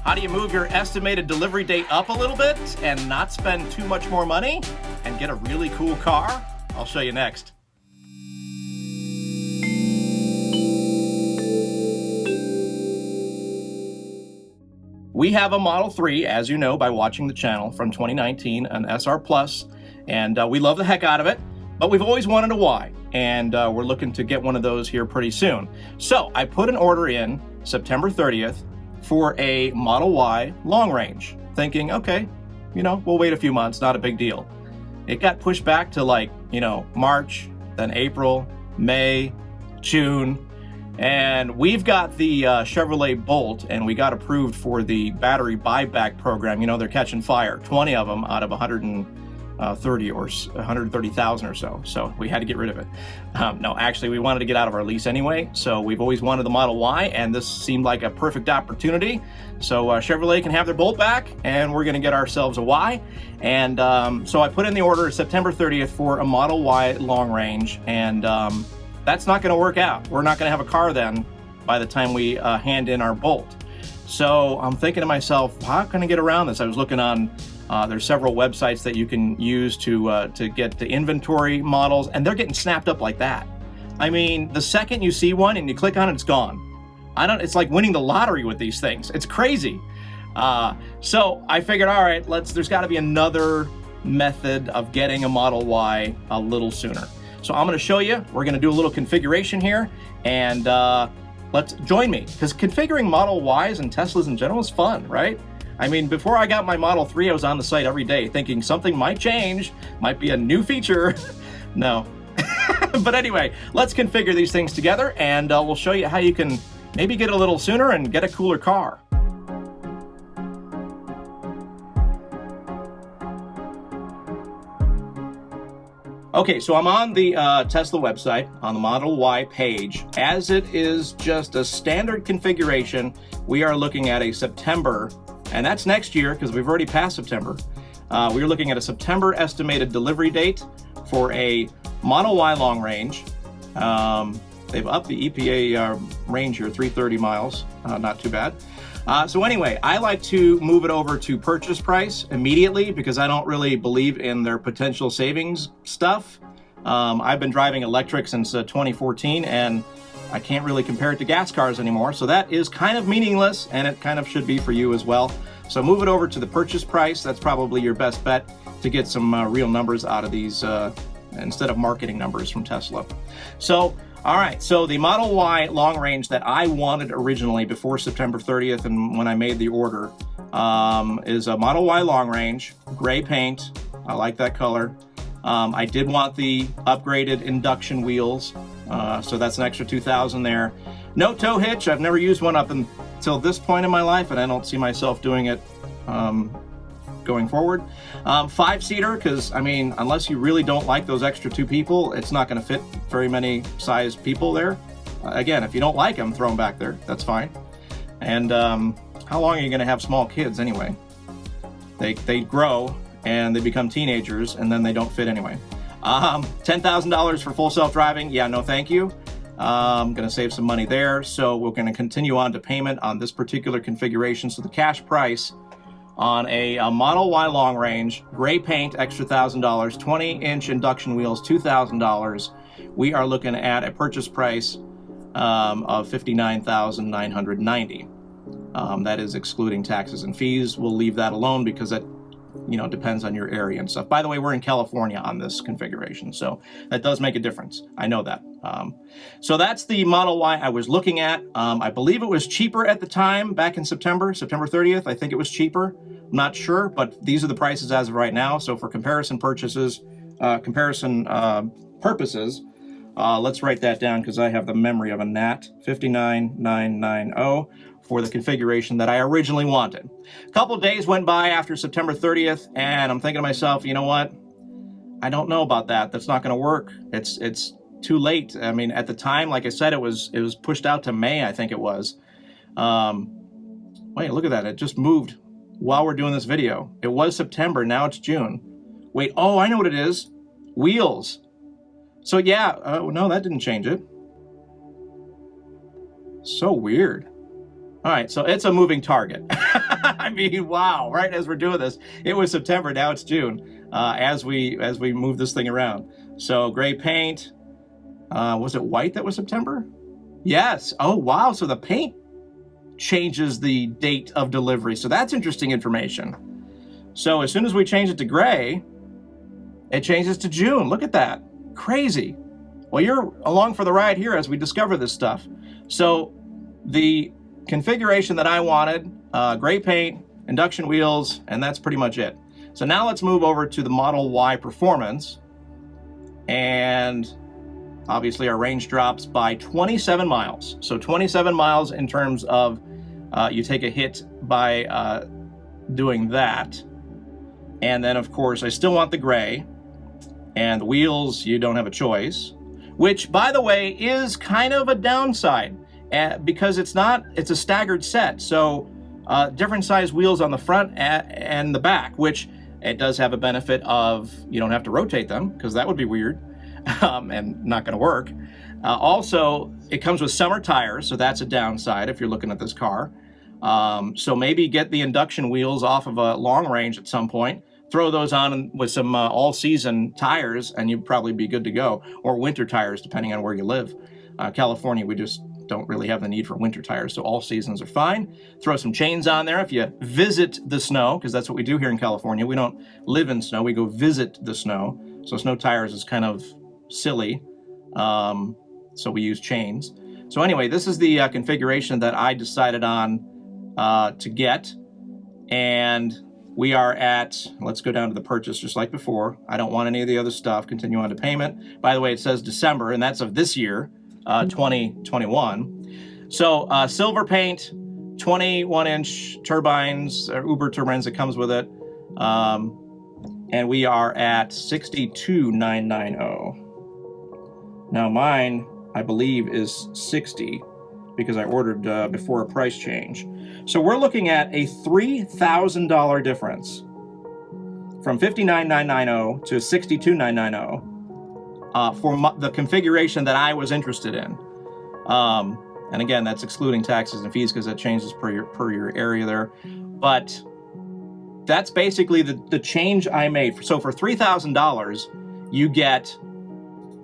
How do you move your estimated delivery date up a little bit and not spend too much more money and get a really cool car? I'll show you next. We have a Model 3, as you know by watching the channel, from 2019, an SR Plus, and we love the heck out of it, but we've always wanted a Y, and we're looking to get one of those here pretty soon. So I put an order in September 30th for a Model Y long range, thinking, okay, you know, we'll wait a few months, not a big deal. It got pushed back to like, you know, March, then April, May, June, and we've got the Chevrolet Bolt, and we got approved for the battery buyback program. You know, they're catching fire, 20 of them out of 130 or 130,000 or so. So we had to get rid of it. No, actually, we wanted to get out of our lease anyway. So we've always wanted the Model Y, and this seemed like a perfect opportunity. So Chevrolet can have their Bolt back, and we're going to get ourselves a Y. And so I put in the order September 30th for a Model Y long range, and that's not going to work out. We're not going to have a car then by the time we hand in our Bolt. So I'm thinking to myself, how can I get around this? I was looking on, there's several websites that you can use to get the inventory models, and they're getting snapped up like that. I mean, the second you see one and you click on it, it's gone. It's like winning the lottery with these things. It's crazy. So I figured, all right, there's got to be another method of getting a Model Y a little sooner. So I'm going to show you. We're going to do a little configuration here, and let's join me, because configuring Model Ys and Teslas in general is fun, right? I mean, before I got my Model 3, I was on the site every day thinking something might change, might be a new feature. No. But anyway, let's configure these things together, and we'll show you how you can maybe get a little sooner and get a cooler car. Okay, so I'm on the Tesla website, on the Model Y page. As it is just a standard configuration, we are looking at a September, and that's next year because we've already passed September. We're looking at a September estimated delivery date for a Model Y long range. They've upped the EPA range here, 330 miles, not too bad. So anyway, I like to move it over to purchase price immediately because I don't really believe in their potential savings stuff. I've been driving electric since 2014, and I can't really compare it to gas cars anymore. So that is kind of meaningless, and it kind of should be for you as well. So move it over to the purchase price. That's probably your best bet to get some real numbers out of these instead of marketing numbers from Tesla. So all right, so the Model Y long range that I wanted originally before September 30th and when I made the order is a Model Y long range, gray paint. I like that color. I did want the upgraded induction wheels, so that's an extra $2,000 there. No tow hitch. I've never used one up until this point in my life, and I don't see myself doing it going forward. 5-seater, because I mean, unless you really don't like those extra 2 people, it's not going to fit very many size people there. Again, if you don't like them, throw them back there. That's fine. And how long are you going to have small kids anyway? They grow and they become teenagers, and then they don't fit anyway. $10,000 for full self-driving. Yeah, no thank you. I'm going to save some money there. So we're going to continue on to payment on this particular configuration. So the cash price on a Model Y long range, gray paint, extra $1,000, 20-inch induction wheels, $2,000. We are looking at a purchase price of $59,990. That is excluding taxes and fees. We'll leave that alone because that, you know, depends on your area and stuff. By the way, we're in California on this configuration, so that does make a difference. I know that. So that's the Model Y I was looking at. I believe it was cheaper at the time, back in September 30th. I think it was cheaper. I'm not sure, but these are the prices as of right now. So for comparison purposes, let's write that down because I have the memory of a gnat. 59,990 for the configuration that I originally wanted. A couple of days went by after September 30th, and I'm thinking to myself, you know what? I don't know about that. That's not going to work. It's too late. I mean, at the time, like I said, it was pushed out to May, I think it was. Wait, look at that. It just moved while we're doing this video. It was September. Now it's June. Wait, oh, I know what it is. Wheels. So yeah, no, that didn't change it. So weird. All right, so it's a moving target. I mean, wow! Right as we're doing this, it was September. Now it's June. As we move this thing around. So gray paint. Was it white that was September? Yes. Oh wow! So the paint changes the date of delivery. So that's interesting information. So as soon as we change it to gray, it changes to June. Look at that. Crazy. Well, you're along for the ride here as we discover this stuff. So the configuration that I wanted, gray paint, induction wheels, and that's pretty much it. So now let's move over to the Model Y Performance. And obviously our range drops by 27 miles. So 27 miles in terms of you take a hit by doing that. And then of course I still want the gray, and the wheels, you don't have a choice, which by the way is kind of a downside because it's a staggered set. So different size wheels on the front and the back, which it does have a benefit of you don't have to rotate them, because that would be weird and not going to work. Also, it comes with summer tires, so that's a downside if you're looking at this car. So maybe get the induction wheels off of a long range at some point, throw those on with some all-season tires, and you'd probably be good to go, or winter tires, depending on where you live. California, we just don't really have the need for winter tires, so all seasons are fine. Throw some chains on there if you visit the snow, because that's what we do here in California. We don't live in snow, we go visit the snow. So snow tires is kind of silly, so we use chains. So anyway, this is the configuration that I decided on to get, and we are at, let's go down to the purchase just like before. I don't want any of the other stuff. Continue on to payment. By the way, it says December, and that's of this year, 2021. So silver paint, 21-inch turbines, Uber turbines that comes with it. And we are at $62,990. Now mine, I believe, is $60 because I ordered before a price change. So we're looking at a $3,000 difference from $59,990 to $62,990 for the configuration that I was interested in. And again, that's excluding taxes and fees because that changes per your area there. But that's basically the change I made. So for $3,000, you get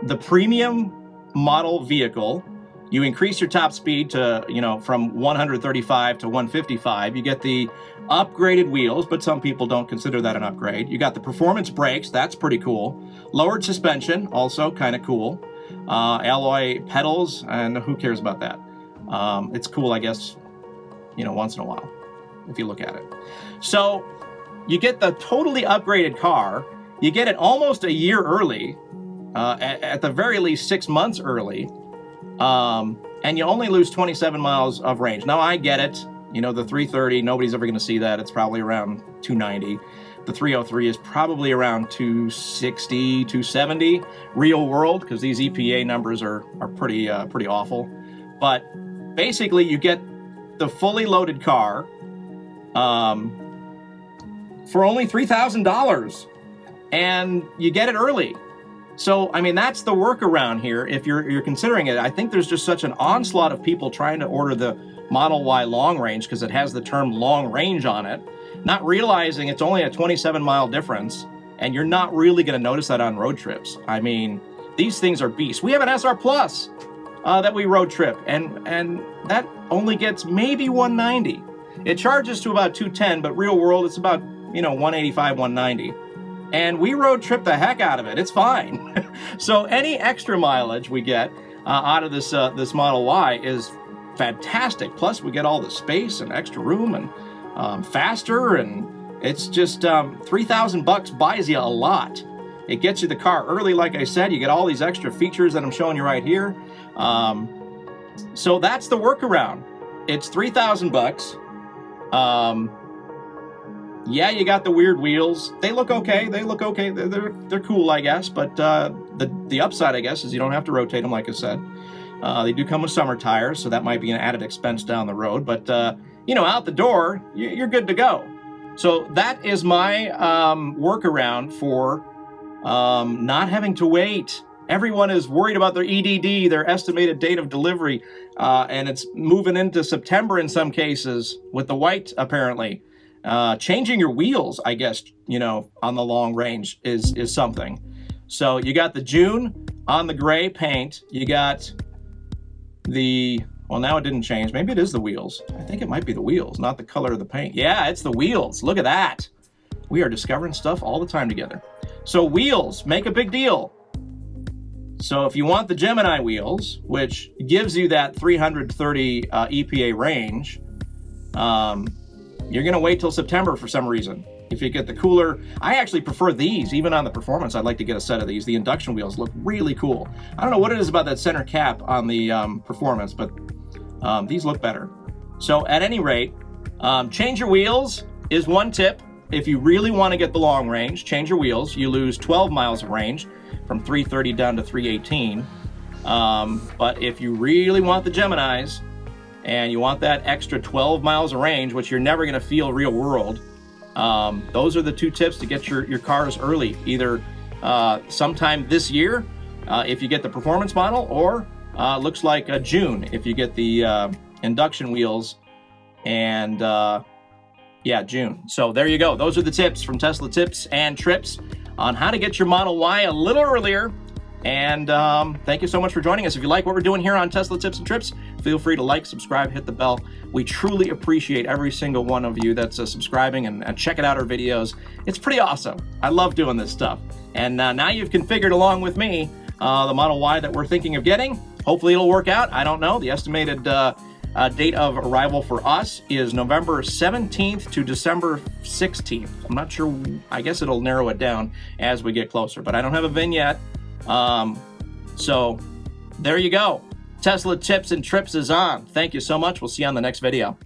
the premium model vehicle. You increase your top speed to, from 135 to 155. You get the upgraded wheels, but some people don't consider that an upgrade. You got the performance brakes. That's pretty cool. Lowered suspension, also kind of cool. Alloy pedals, and who cares about that? It's cool, I guess, once in a while, if you look at it. So you get the totally upgraded car. You get it almost a year early, at the very least 6 months early. And you only lose 27 miles of range. Now I get it, the 330, nobody's ever going to see that. It's probably around 290. The 303 is probably around 260, 270 real world, because these EPA numbers are pretty awful. But basically you get the fully loaded car for only $3,000, and you get it early. So, I mean, that's the workaround here. If you're considering it, I think there's just such an onslaught of people trying to order the Model Y long range because it has the term long range on it, not realizing it's only a 27-mile difference, and you're not really going to notice that on road trips. I mean, these things are beasts. We have an SR Plus that we road trip, and that only gets maybe 190. It charges to about 210, but real world, it's about, 185, 190. And we road trip the heck out of it. It's fine. So any extra mileage we get out of this Model Y is fantastic. Plus we get all the space and extra room and faster, and it's just $3,000 buys you a lot. It gets you the car early, like I said. You get all these extra features that I'm showing you right here. So that's the workaround. It's $3,000. Yeah, you got the weird wheels. They look okay. They're cool, I guess. But the upside, I guess, is you don't have to rotate them, like I said. They do come with summer tires, so that might be an added expense down the road. But out the door, you're good to go. So that is my workaround for not having to wait Everyone is worried about their EDD, their estimated date of delivery, and it's moving into September in some cases with the white, apparently. Changing your wheels, I guess, you know, on the long range is something. So you got the June on the gray paint. You got the, well, now it didn't change. Maybe it is the wheels. I think it might be the wheels, not the color of the paint. Yeah, it's the wheels. Look at that. We are discovering stuff all the time together. So wheels make a big deal. So if you want the Gemini wheels, which gives you that 330 EPA range, you're going to wait till September for some reason. If you get the cooler, I actually prefer these. Even on the performance, I'd like to get a set of these. The induction wheels look really cool. I don't know what it is about that center cap on the performance, but these look better. So at any rate, change your wheels is one tip. If you really want to get the long range, change your wheels. You lose 12 miles of range from 330 down to 318. But if you really want the Geminis and you want that extra 12 miles of range, which you're never going to feel real world, those are the two tips to get your cars early, either sometime this year if you get the performance model, or looks like June if you get the induction wheels, and yeah, June. So there you go. Those are the tips from Tesla Tips and Trips on how to get your Model Y a little earlier. And thank you so much for joining us. If you like what we're doing here on Tesla Tips and Trips, feel free to like, subscribe, hit the bell. We truly appreciate every single one of you that's subscribing and checking out our videos. It's pretty awesome. I love doing this stuff. And now you've configured along with me the Model Y that we're thinking of getting. Hopefully it'll work out. I don't know. The estimated date of arrival for us is November 17th to December 16th. I'm not sure. I guess it'll narrow it down as we get closer, but I don't have a VIN yet. So there you go. Tesla Tips and Trips is on. Thank you so much. We'll see you on the next video.